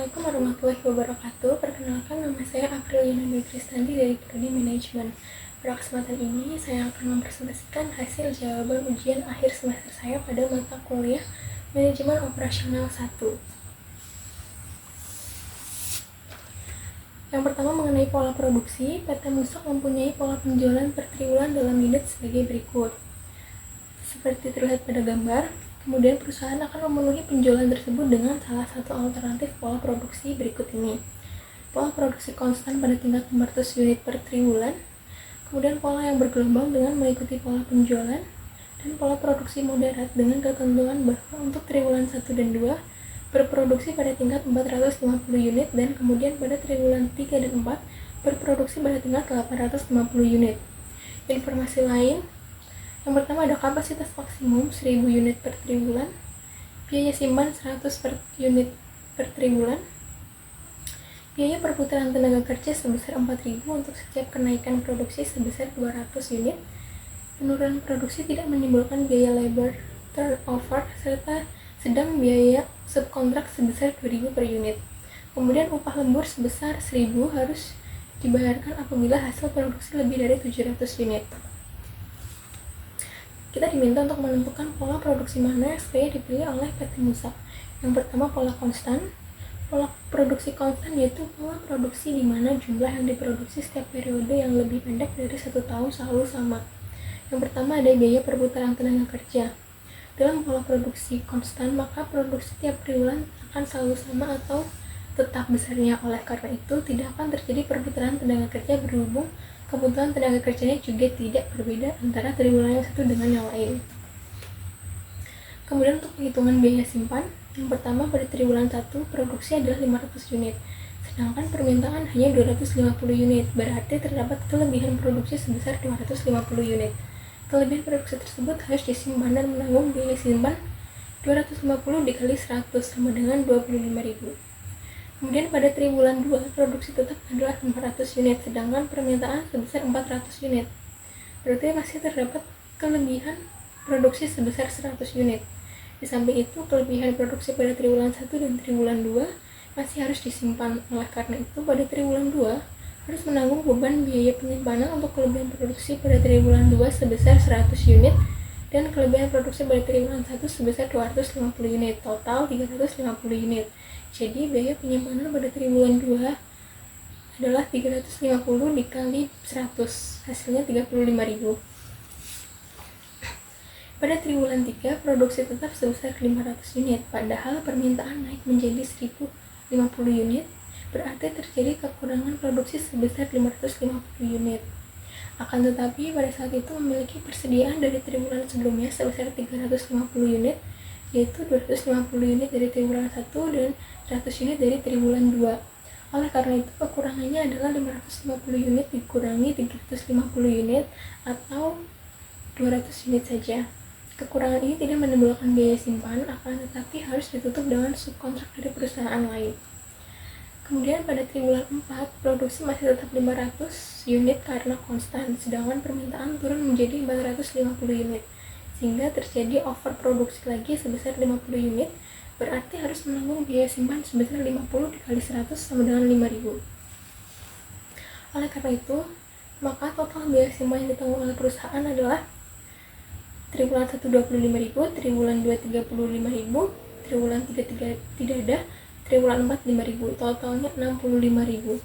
Assalamualaikum warahmatullahi wabarakatuh. Perkenalkan, nama saya Apriliana Dwi Kristanti dari Prodi Manajemen. Pada kesempatan ini, saya akan mempresentasikan hasil jawaban ujian akhir semester saya pada mata kuliah Manajemen Operasional 1. Yang pertama mengenai pola produksi, PT Musok mempunyai pola penjualan per triwulan dalam unit sebagai berikut. Seperti terlihat pada gambar, kemudian perusahaan akan memenuhi penjualan tersebut dengan salah satu alternatif pola produksi berikut ini. Pola produksi konstan pada tingkat 500 unit per triwulan, kemudian pola yang bergelombang dengan mengikuti pola penjualan, dan pola produksi moderat dengan ketentuan bahwa untuk triwulan 1 dan 2 berproduksi pada tingkat 450 unit dan kemudian pada triwulan 3 dan 4 berproduksi pada tingkat 850 unit. Informasi lain, yang pertama ada kapasitas maksimum 1000 unit per triwulan, biaya simpan 100 per unit per triwulan, biaya perputaran tenaga kerja sebesar 4.000 untuk setiap kenaikan produksi sebesar 200 unit, penurunan produksi tidak menimbulkan biaya labor turnover, serta sedang biaya subkontrak sebesar 2.000 per unit. Kemudian upah lembur sebesar 1.000 harus dibayarkan apabila hasil produksi lebih dari 700 unit. Kita diminta untuk menentukan pola produksi mana yang sebaiknya dipilih oleh PT Musok. Yang pertama pola konstan. Pola produksi konstan yaitu pola produksi di mana jumlah yang diproduksi setiap periode yang lebih pendek dari 1 tahun selalu sama. Yang pertama ada biaya perputaran tenaga kerja. Dalam pola produksi konstan, maka produksi tiap triwulan akan selalu sama atau tetap besarnya. Oleh karena itu, tidak akan terjadi perputaran tenaga kerja berhubung kebutuhan tenaga kerjanya juga tidak berbeda antara triwulan yang satu dengan yang lain. Kemudian untuk penghitungan biaya simpan, yang pertama pada triwulan 1 produksi adalah 500 unit, sedangkan permintaan hanya 250 unit, berarti terdapat kelebihan produksi sebesar 250 unit. Kelebihan produksi tersebut harus disimpan dan menanggung biaya simpan 250 dikali 100 sama dengan 25.000. Kemudian pada triwulan 2 produksi tetap adalah 500 unit, sedangkan permintaan sebesar 400 unit. Berarti masih terdapat kelebihan produksi sebesar 100 unit. Di samping itu, kelebihan produksi pada triwulan 1 dan triwulan 2 masih harus disimpan. Oleh karena itu, pada triwulan 2 harus menanggung beban biaya penyimpanan untuk kelebihan produksi pada triwulan 2 sebesar 100 unit dan kelebihan produksi pada triwulan 1 sebesar 250 unit, total 350 unit. Jadi biaya penyimpanan pada triwulan 2 adalah 350 dikali 100, hasilnya 35.000. Pada triwulan 3 produksi tetap sebesar 500 unit, padahal permintaan naik menjadi 1050 unit, berarti terjadi kekurangan produksi sebesar 550 unit. Akan tetapi pada saat itu memiliki persediaan dari triwulan sebelumnya sebesar 350 unit, yaitu 250 unit dari triwulan 1 dan 100 unit dari triwulan 2. Oleh karena itu kekurangannya adalah 550 unit dikurangi 350 unit atau 200 unit saja. Kekurangan ini tidak menimbulkan biaya simpan, akan tetapi harus ditutup dengan subkontrak dari perusahaan lain. Kemudian pada triwulan 4, produksi masih tetap 500 unit karena konstan, sedangkan permintaan turun menjadi 450 unit, sehingga terjadi overproduksi lagi sebesar 50 unit, berarti harus menanggung biaya simpan sebesar 50 dikali 100 sama dengan 5.000. Oleh karena itu, maka total biaya simpan yang ditanggung oleh perusahaan adalah triwulan 1 25.000, triwulan 2 35.000, triwulan 3 tidak ada, triwulan 4 5.000, totalnya 65.000.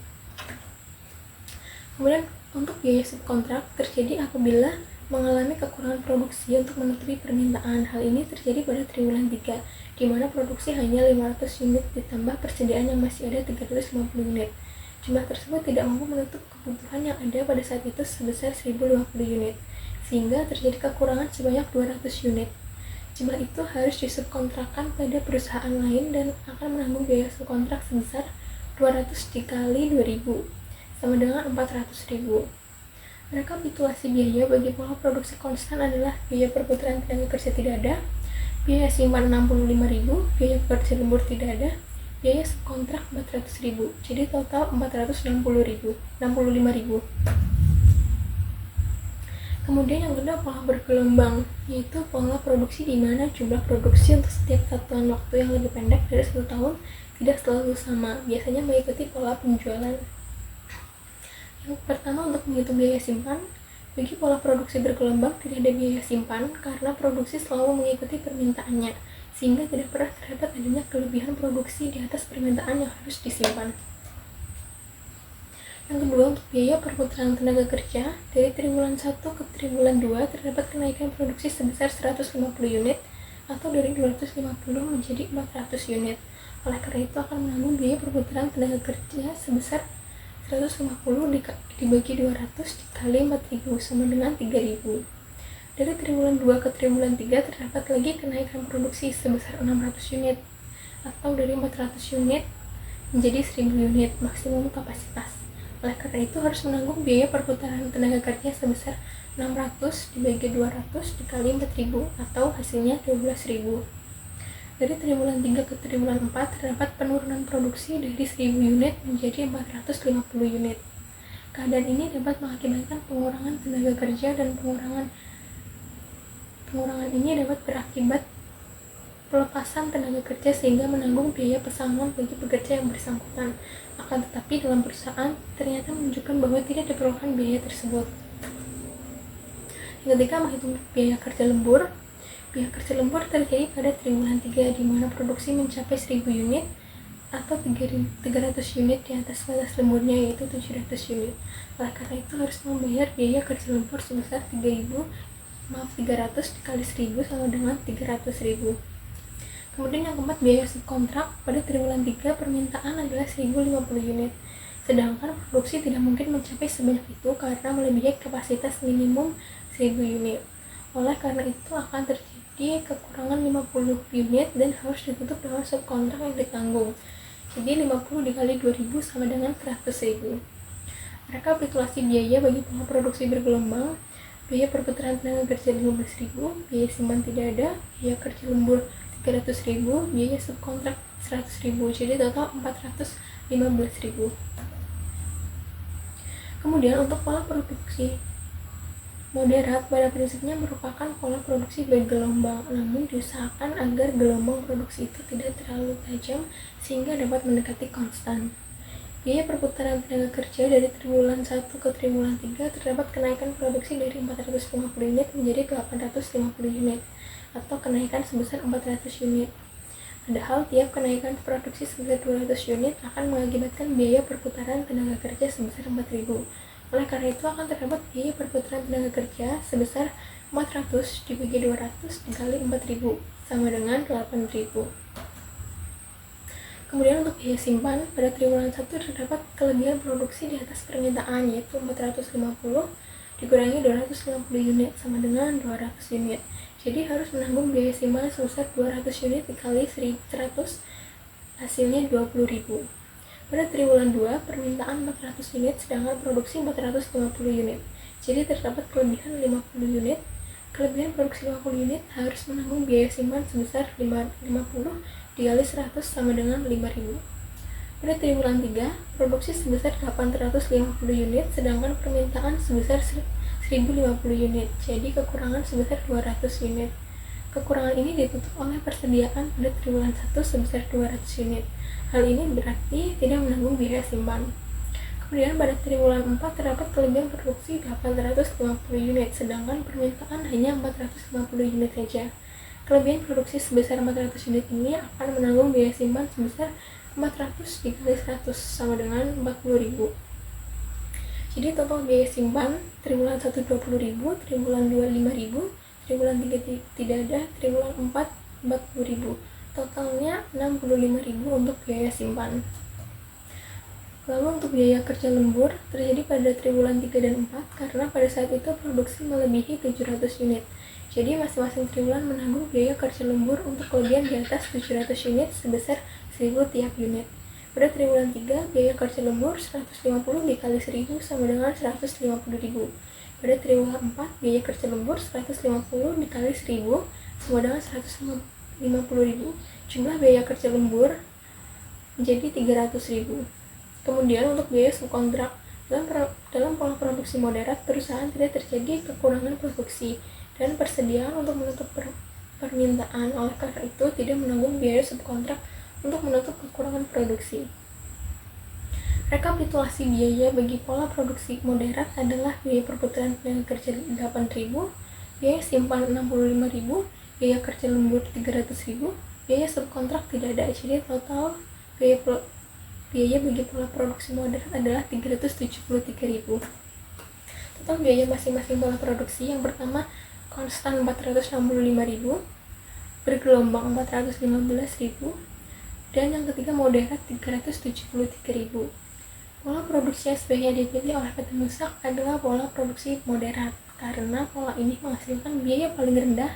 Kemudian untuk biaya subkontrak terjadi apabila mengalami kekurangan produksi untuk menutupi permintaan. Hal ini terjadi pada triwulan 3, di mana produksi hanya 500 unit ditambah persediaan yang masih ada 350 unit. Jumlah tersebut tidak mampu menutup kebutuhan yang ada pada saat itu sebesar 1050 unit, sehingga terjadi kekurangan sebanyak 200 unit. Jumlah itu harus disubkontrakkan pada perusahaan lain dan akan menanggung biaya subkontrak sebesar 200 dikali 2.000 sama dengan 400.000. Rekapitulasi biaya bagi pola produksi konstan adalah biaya perputaran tenaga kerja tidak ada, biaya simpan 65.000, biaya pekerja lembur tidak ada, biaya subkontrak 400.000. Jadi total 465.000. Kemudian yang kedua pola bergelombang, yaitu pola produksi di mana jumlah produksi untuk setiap satuan waktu yang lebih pendek dari 1 tahun tidak selalu sama, biasanya mengikuti pola penjualan. Yang pertama, untuk menghitung biaya simpan. Bagi pola produksi bergelombang tidak ada biaya simpan karena produksi selalu mengikuti permintaannya, sehingga tidak pernah terdapat adanya kelebihan produksi di atas permintaan yang harus disimpan. Yang kedua, untuk biaya perputaran tenaga kerja, dari triwulan 1 ke triwulan 2 terdapat kenaikan produksi sebesar 150 unit atau dari 250 menjadi 400 unit. Oleh karena itu akan menanggung biaya perputaran tenaga kerja sebesar 150 dibagi 200 dikali 4.000 sama dengan 3.000. Dari triwulan 2 ke triwulan 3 terdapat lagi kenaikan produksi sebesar 600 unit atau dari 400 unit menjadi 1.000 unit maksimum kapasitas. Oleh karena itu harus menanggung biaya perputaran tenaga kerja sebesar 600 dibagi 200 dikali 4.000 atau hasilnya 12.000. Dari triwulan 3 ke triwulan 4 terdapat penurunan produksi dari 1.000 unit menjadi 450 unit. Keadaan ini dapat mengakibatkan pengurangan tenaga kerja dan pengurangan ini dapat berakibat pelepasan tenaga kerja sehingga menanggung biaya pesangon bagi pekerja yang bersangkutan. Akan tetapi dalam perusahaan ternyata menunjukkan bahwa tidak diperlukan biaya tersebut. Ketika menghitung biaya kerja lembur, biaya kerja lembur terjadi pada triwulan 3 di mana produksi mencapai 1.000 unit atau 300 unit di atas batas lemburnya yaitu 700 unit. Oleh karena itu harus membayar biaya kerja lembur sebesar 300 dikali 1.000 sama dengan 300.000. Kemudian yang keempat, biaya subkontrak. Pada triwulan 3 permintaan adalah 1.050 unit. Sedangkan produksi tidak mungkin mencapai sebanyak itu karena melebihi kapasitas minimum 1.000 unit. Oleh karena itu akan terjadi kekurangan 50 unit dan harus ditutup dengan subkontrak yang ditanggung. Jadi 50 dikali 2.000 sama dengan 100.000. Rekapitulasi biaya bagi pola produksi bergelombang. Biaya perputaran tenaga kerja 15.000, biaya simpan tidak ada, biaya kerja lembur 300.000, biaya subkontrak 100.000, jadi total 415.000. Kemudian untuk pola produksi moderat pada prinsipnya merupakan pola produksi bergelombang, namun diusahakan agar gelombang produksi itu tidak terlalu tajam sehingga dapat mendekati konstan. Biaya perputaran tenaga kerja dari triwulan 1 ke triwulan 3 terdapat kenaikan produksi dari 450 unit menjadi 850 unit atau kenaikan sebesar 400 unit. Padahal tiap kenaikan produksi sebesar 200 unit akan mengakibatkan biaya perputaran tenaga kerja sebesar 4.000. Oleh karena itu akan terdapat biaya perputaran tenaga kerja sebesar 400 dibagi 200 dikali 4.000 sama dengan 8.000. Kemudian untuk biaya simpan, pada triwulan 1 terdapat kelebihan produksi di atas permintaan yaitu 450 dikurangi 250 unit sama dengan 200 unit. Jadi harus menanggung biaya simpan sebesar 200 unit dikali 100 hasilnya 20.000. Pada triwulan 2, permintaan 400 unit sedangkan produksi 450 unit. Jadi terdapat kelebihan 50 unit. Kelebihan produksi 50 unit harus menanggung biaya simpan sebesar 50 dikali 100 sama dengan 5.000. Pada triwulan 3, produksi sebesar 850 unit sedangkan permintaan sebesar 1.050 unit. Jadi kekurangan sebesar 200 unit. Kekurangan ini ditutup oleh persediaan pada triwulan 1 sebesar 200 unit. Hal ini berarti tidak menanggung biaya simpan. Kemudian pada triwulan 4 terdapat kelebihan produksi 850 unit, sedangkan permintaan hanya 450 unit saja. Kelebihan produksi sebesar 400 unit ini akan menanggung biaya simpan sebesar 400 dikali 100 sama dengan 40.000. Jadi total biaya simpan triwulan 1 20.000, triwulan 2 5.000, triwulan 3 tidak ada, triwulan 4 40.000. Totalnya 65.000 untuk biaya simpan. Lalu untuk biaya kerja lembur terjadi pada triwulan 3 dan 4 karena pada saat itu produksi melebihi 700 unit. Jadi masing-masing triwulan menanggung biaya kerja lembur untuk kelebihan di atas 700 unit sebesar 1.000 tiap unit. Pada triwulan 3, biaya kerja lembur 150 dikali 1.000 sama dengan 150.000. Pada triwulan 4, biaya kerja lembur 150 dikali 1.000 sama dengan 150.000. Jumlah biaya kerja lembur menjadi 300.000. Kemudian untuk biaya subkontrak, dalam pola produksi moderat, perusahaan tidak terjadi kekurangan produksi dan persediaan untuk menutup permintaan. Oleh karena itu tidak menanggung biaya subkontrak untuk menutup kekurangan produksi. Rekapitulasi biaya bagi pola produksi moderat adalah biaya perputaran tenaga kerja 8.000, biaya simpan 65.000, biaya kerja lembur 300.000, biaya subkontrak tidak ada. Jadi total biaya bagi pola produksi moderat adalah 373.000. Total biaya masing-masing pola produksi, yang pertama konstan 465.000, bergelombang 415.000, dan yang ketiga moderat 373.000. Pola produksi yang sebaiknya dipilih oleh PT Musak adalah pola produksi moderat, karena pola ini menghasilkan biaya paling rendah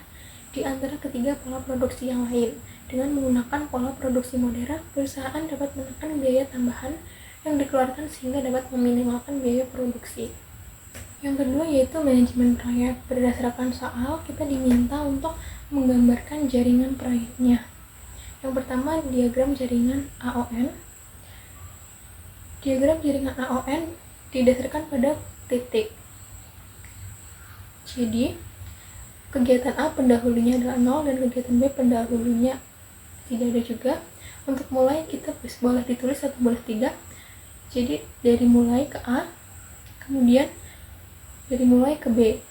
di antara ketiga pola produksi yang lain. Dengan menggunakan pola produksi moderat, perusahaan dapat menekan biaya tambahan yang dikeluarkan sehingga dapat meminimalkan biaya produksi. Yang kedua yaitu manajemen proyek. Berdasarkan soal, kita diminta untuk menggambarkan jaringan proyeknya. Yang pertama, diagram jaringan AON. Diagram jaringan AON didasarkan pada titik. Jadi, kegiatan A pendahulunya adalah 0 dan kegiatan B pendahulunya tidak ada juga. Untuk mulai kita boleh ditulis atau boleh tidak. Jadi, dari mulai ke A, kemudian dari mulai ke B.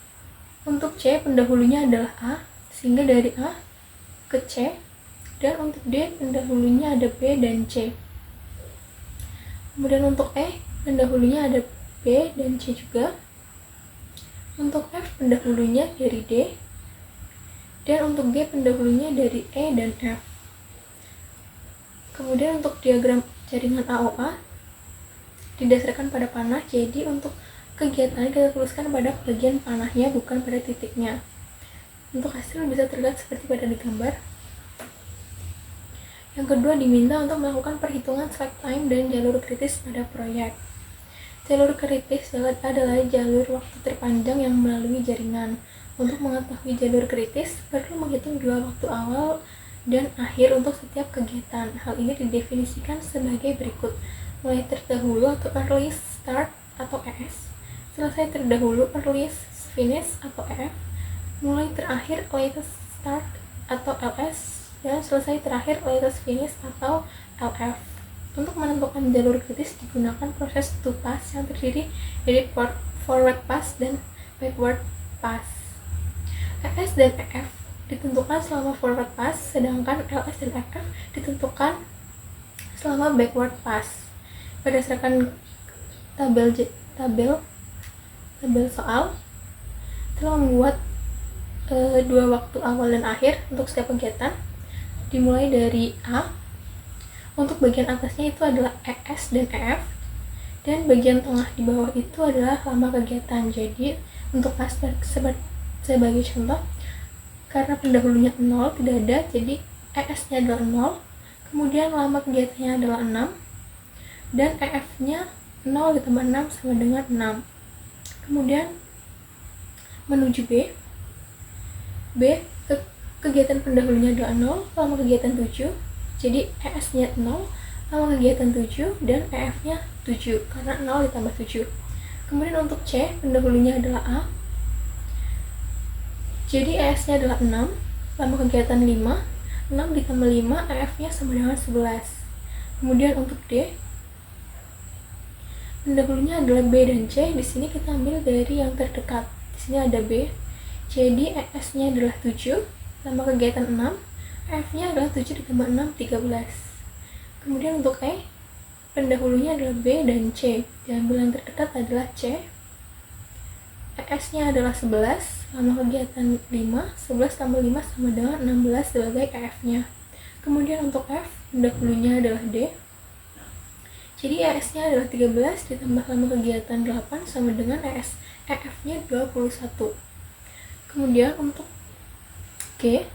Untuk C pendahulunya adalah A, sehingga dari A ke C, dan untuk D pendahulunya ada B dan C. Kemudian untuk E pendahulunya ada B dan C juga. Untuk F pendahulunya dari D, dan untuk G pendahulunya dari E dan F. Kemudian untuk diagram jaringan AOA didasarkan pada panah, jadi untuk kegiatan kita tuliskan pada bagian panahnya, bukan pada titiknya. Untuk hasil bisa terlihat seperti pada di gambar. Yang kedua, diminta untuk melakukan perhitungan slack time dan jalur kritis pada proyek. Jalur kritis adalah jalur waktu terpanjang yang melalui jaringan. Untuk mengetahui jalur kritis, perlu menghitung dua waktu awal dan akhir untuk setiap kegiatan. Hal ini didefinisikan sebagai berikut: mulai terdahulu atau earliest start atau ES, selesai terdahulu earliest finish atau EF, mulai terakhir latest start atau LS, dan selesai terakhir latest finish atau LF. Untuk menentukan jalur kritis digunakan proses two pass yang terdiri dari forward pass dan backward pass. ES dan EF ditentukan selama forward pass, sedangkan LS dan FF ditentukan selama backward pass. Berdasarkan tabel soal, telah membuat dua waktu awal dan akhir untuk setiap kegiatan, dimulai dari A. Untuk bagian atasnya itu adalah ES dan EF, dan bagian tengah di bawah itu adalah lama kegiatan. Jadi untuk pas sebagai contoh, karena pendahulunya 0 tidak ada, jadi ES nya adalah 0, kemudian lama kegiatannya adalah 6, dan EF nya 0 ditambah 6 sama dengan 6. Kemudian menuju B, kegiatan pendahulunya adalah 0, lama kegiatan 7, jadi ES nya 0, lama kegiatan 7, dan EF nya 7, karena 0 ditambah 7. Kemudian untuk C, pendahulunya adalah A, jadi ES nya adalah 6, lama kegiatan 5, 6 ditambah 5, EF nya sama dengan 11. Kemudian untuk D, pendahulunya adalah B dan C. Di sini kita ambil dari yang terdekat. Di sini ada B, jadi ES nya adalah 7, lama kegiatan 6, EF nya adalah 7 ditambah 6, 13. Kemudian untuk E, pendahulunya adalah B dan C. Diambil yang terdekat adalah C, ES nya adalah 11, lama kegiatan 5, 11 tambah 5 sama dengan 16 sebagai EF nya. Kemudian untuk F, pendahulunya adalah D, jadi ES nya adalah 13 ditambah lama kegiatan 8 sama dengan EF nya 21. Kemudian untuk G,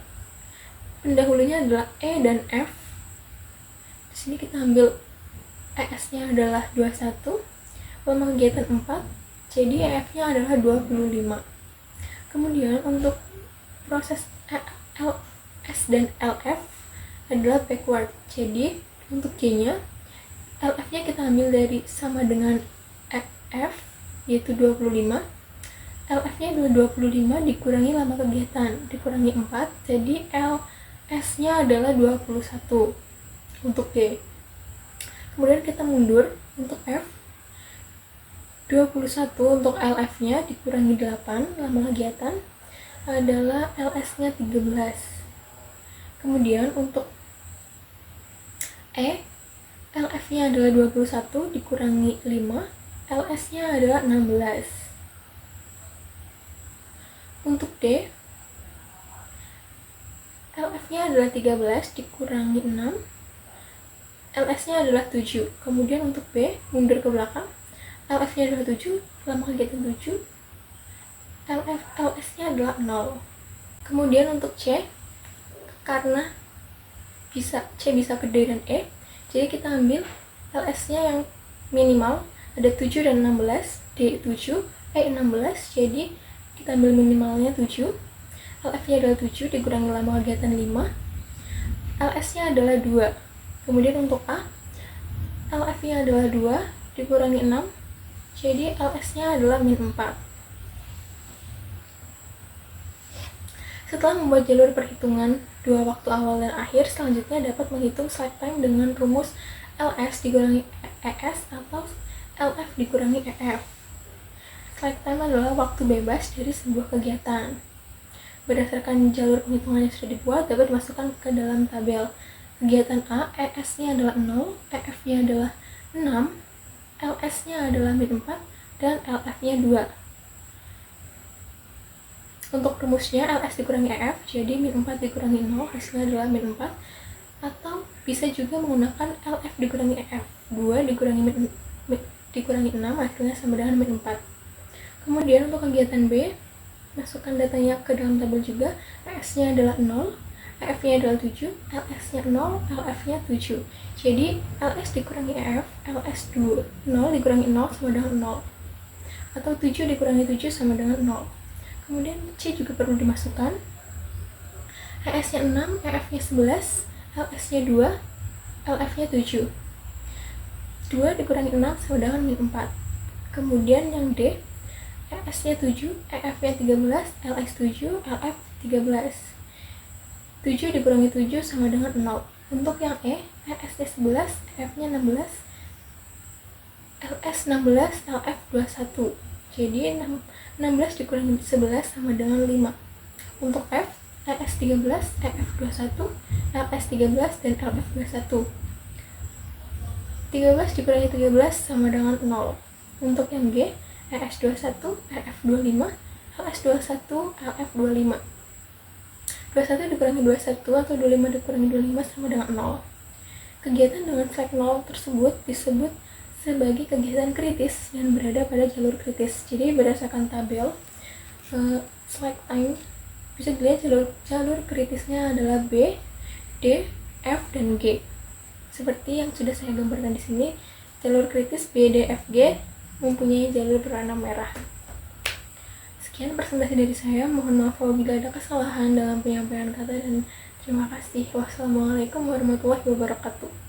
pendahulunya adalah E dan F. Di sini kita ambil ES nya adalah 21, lama kegiatan 4, jadi EF nya adalah 25. Kemudian untuk proses LS dan LF adalah backward. Jadi untuk G nya, LF nya kita ambil dari sama dengan F, yaitu 25. LF nya adalah 25 dikurangi lama kegiatan, dikurangi 4, jadi LS nya adalah 21. untuk D. Kemudian kita mundur untuk F, 21 untuk LF-nya dikurangi 8 lama kegiatan adalah LS-nya 13. Kemudian untuk E, LF-nya adalah 21 dikurangi 5, LS-nya adalah 16. Untuk D, LF-nya adalah 13 dikurangi 6, LS-nya adalah 7. Kemudian untuk B, mundur ke belakang, LF-nya adalah 7, lama kegiatan 7, LS-nya adalah 0. Kemudian untuk C, karena C bisa ke D dan E, jadi kita ambil LS-nya yang minimal, ada 7 dan 16, D 7, E 16, jadi kita ambil minimalnya 7, LF-nya adalah 7 dikurangi lama kegiatan 5, LS-nya adalah 2. Kemudian untuk A, LF-nya adalah 2 dikurangi 6, jadi LS-nya adalah min 4. Setelah membuat jalur perhitungan dua waktu awal dan akhir, selanjutnya dapat menghitung slack time dengan rumus LS dikurangi ES atau LF dikurangi EF. Slack time adalah waktu bebas dari sebuah kegiatan. Berdasarkan jalur penghitungan yang sudah dibuat, dapat dimasukkan ke dalam tabel. Kegiatan A, ES-nya adalah 0, EF-nya adalah 6, LS-nya adalah min 4, dan LF-nya 2. Untuk rumusnya LS dikurangi EF, jadi min 4 dikurangi 0, hasilnya adalah min 4. Atau bisa juga menggunakan LF dikurangi EF, 2 dikurangi 6, hasilnya sama dengan min 4. Kemudian untuk kegiatan B, masukkan datanya ke dalam tabel juga. ES-nya adalah 0, EF-nya adalah 7, LS-nya 0, LF-nya 7. Jadi LS dikurangi EF, LS 2, 0 dikurangi 0 sama dengan 0. Atau 7 dikurangi 7 sama dengan 0. Kemudian C juga perlu dimasukkan. ES-nya 6, EF-nya 11, LS-nya 2, LF-nya 7. 2 dikurangi 6 sama dengan min 4. Kemudian yang D, ES-nya 7, EF-nya 13, LS 7, LF 13. 7 dikurangi 7 sama dengan 0. Untuk yang E, ES-nya 11, EF-nya 16, LS 16, LF 21. Jadi 16 dikurangi 11 sama dengan 5. Untuk F, ES 13, EF 21, LS 13, dan LF 21. 13 dikurangi 13 sama dengan 0. Untuk yang G, ES 21, EF 25, LS 21, LF 25. 21 dikurangi 21 atau 25 dikurangi 25 sama dengan 0. Kegiatan dengan slack 0 tersebut disebut sebagai kegiatan kritis dan berada pada jalur kritis. Jadi berdasarkan tabel slack time bisa dilihat jalur kritisnya adalah B, D, F, dan G. Seperti yang sudah saya gambarkan di sini, jalur kritis B, D, F, G mempunyai jalur berwarna merah. Sekian presentasi dari saya, mohon maaf apabila ada kesalahan dalam penyampaian kata dan terima kasih. Wassalamualaikum warahmatullahi wabarakatuh.